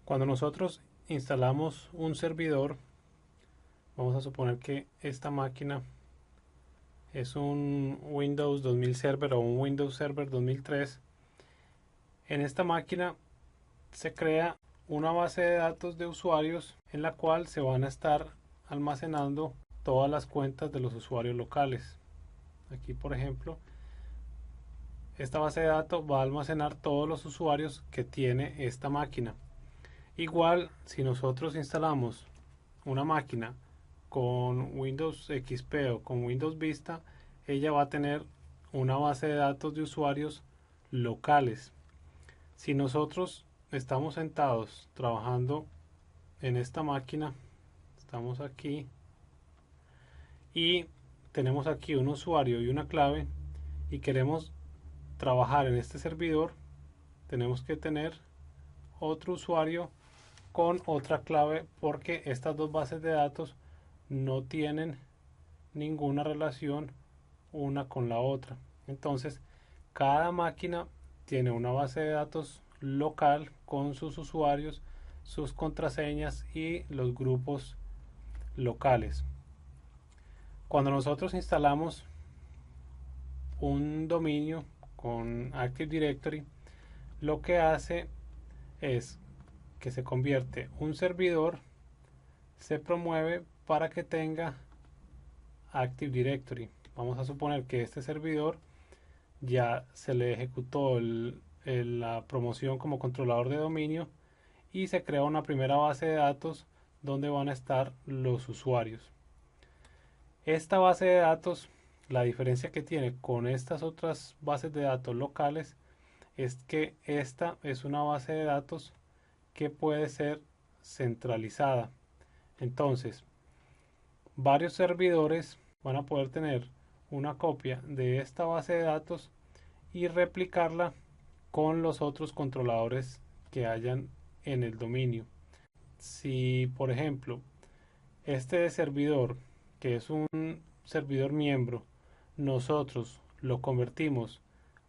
Cuando nosotros instalamos un servidor, vamos a suponer que esta máquina es un Windows 2000 Server o un Windows Server 2003. En esta máquina se crea una base de datos de usuarios en la cual se van a estar almacenando todas las cuentas de los usuarios locales. Aquí, por ejemplo, esta base de datos va a almacenar todos los usuarios que tiene esta máquina. Igual, si nosotros instalamos una máquina con Windows XP o con Windows Vista, ella va a tener una base de datos de usuarios locales. Si nosotros estamos sentados trabajando en esta máquina, estamos aquí y tenemos aquí un usuario y una clave y queremos trabajar en este servidor, tenemos que tener otro usuario con otra clave porque estas dos bases de datos no tienen ninguna relación una con la otra. Entonces, cada máquina tiene una base de datos local con sus usuarios, sus contraseñas y los grupos locales. Cuando nosotros instalamos un dominio con Active Directory, lo que hace es que se convierte un servidor, se promueve para que tenga Active Directory. Vamos a suponer que este servidor ya se le ejecutó la promoción como controlador de dominio y se crea una primera base de datos donde van a estar los usuarios. Esta base de datos, la diferencia que tiene con estas otras bases de datos locales es que esta es una base de datos que puede ser centralizada. Entonces, varios servidores van a poder tener una copia de esta base de datos y replicarla con los otros controladores que hayan en el dominio. Si, por ejemplo, este servidor, que es un servidor miembro, nosotros lo convertimos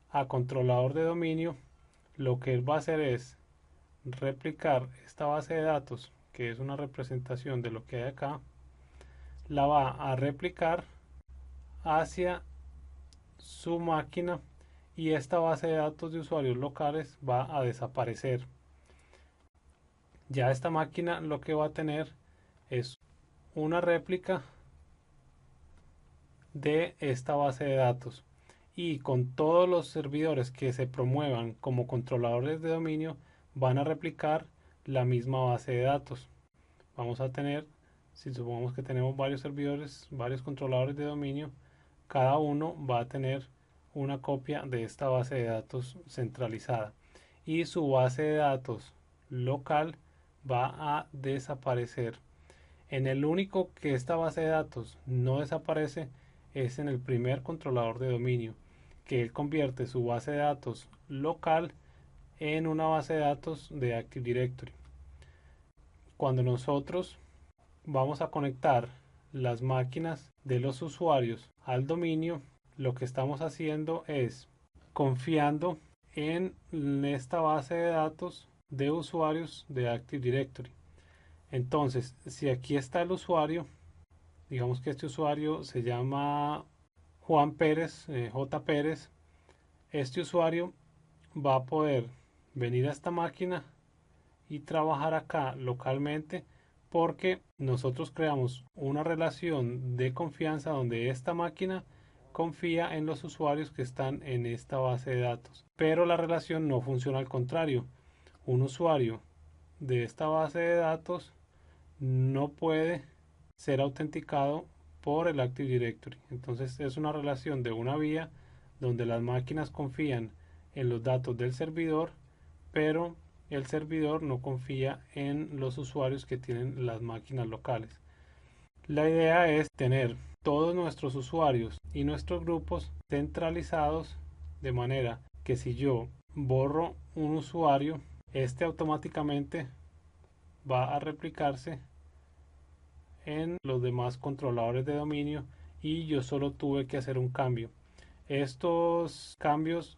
a controlador de dominio, lo que él va a hacer es replicar esta base de datos, que es una representación de lo que hay acá, la va a replicar hacia su máquina y esta base de datos de usuarios locales va a desaparecer. Ya esta máquina lo que va a tener es una réplica de esta base de datos y con todos los servidores que se promuevan como controladores de dominio van a replicar la misma base de datos. Vamos a tener, si supongamos que tenemos varios servidores, varios controladores de dominio, cada uno va a tener una copia de esta base de datos centralizada y su base de datos local va a desaparecer. En el único que esta base de datos no desaparece es en el primer controlador de dominio, que él convierte su base de datos local en una base de datos de Active Directory. Cuando nosotros vamos a conectar las máquinas de los usuarios al dominio, lo que estamos haciendo es confiando en esta base de datos de usuarios de Active Directory. Entonces, si aquí está el usuario, digamos que este usuario se llama Juan Pérez, J. Pérez, este usuario va a poder venir a esta máquina y trabajar acá localmente porque nosotros creamos una relación de confianza donde esta máquina confía en los usuarios que están en esta base de datos. Pero la relación no funciona al contrario. Un usuario de esta base de datos no puede ser autenticado por el Active Directory. Entonces es una relación de una vía donde las máquinas confían en los datos del servidor, pero el servidor no confía en los usuarios que tienen las máquinas locales. La idea es tener todos nuestros usuarios y nuestros grupos centralizados de manera que si yo borro un usuario, este automáticamente va a replicarse en los demás controladores de dominio y yo solo tuve que hacer un cambio. Estos cambios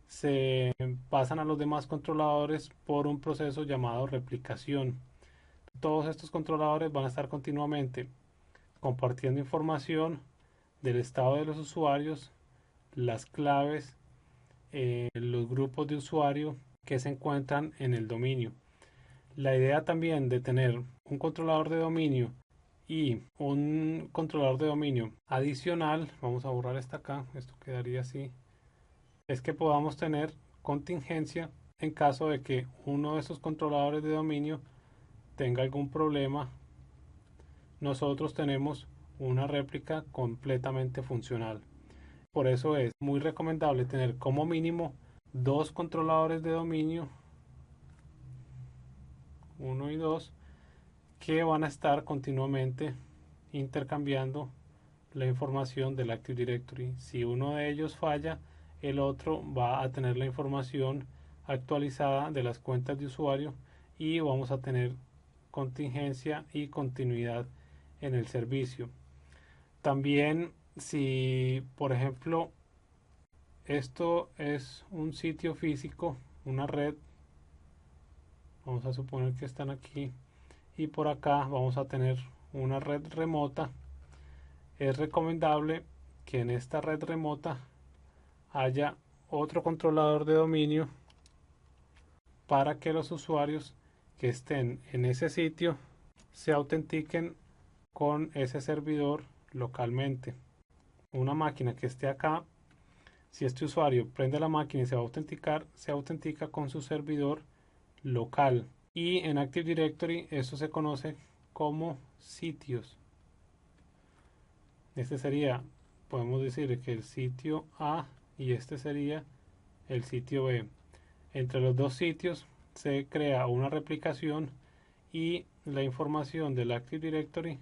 se pasan a los demás controladores por un proceso llamado replicación. Todos estos controladores van a estar continuamente compartiendo información del estado de los usuarios, las claves, los grupos de usuario que se encuentran en el dominio. La idea también de tener un controlador de dominio y un controlador de dominio adicional, vamos a borrar esta acá, esto quedaría así, es que podamos tener contingencia en caso de que uno de esos controladores de dominio tenga algún problema. Nosotros tenemos una réplica completamente funcional. Por eso es muy recomendable tener como mínimo dos controladores de dominio, uno y dos, que van a estar continuamente intercambiando la información del Active Directory. Si uno de ellos falla, el otro va a tener la información actualizada de las cuentas de usuario y vamos a tener contingencia y continuidad en el servicio. También si, por ejemplo, esto es un sitio físico, una red, vamos a suponer que están aquí, y por acá vamos a tener una red remota. Es recomendable que en esta red remota haya otro controlador de dominio para que los usuarios que estén en ese sitio se autentiquen con ese servidor localmente. Una máquina que esté acá, si este usuario prende la máquina y se va a autenticar, se autentica con su servidor local. Y en Active Directory eso se conoce como sitios. Este sería, podemos decir que el sitio A y este sería el sitio B. Entre los dos sitios se crea una replicación y la información del Active Directory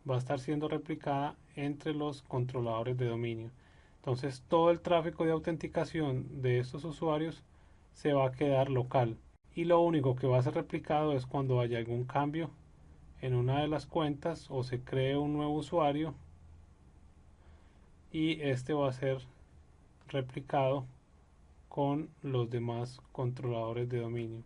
va a estar siendo replicada entre los controladores de dominio. Entonces todo el tráfico de autenticación de estos usuarios se va a quedar local y lo único que va a ser replicado es cuando haya algún cambio en una de las cuentas o se cree un nuevo usuario y este va a ser replicado con los demás controladores de dominio.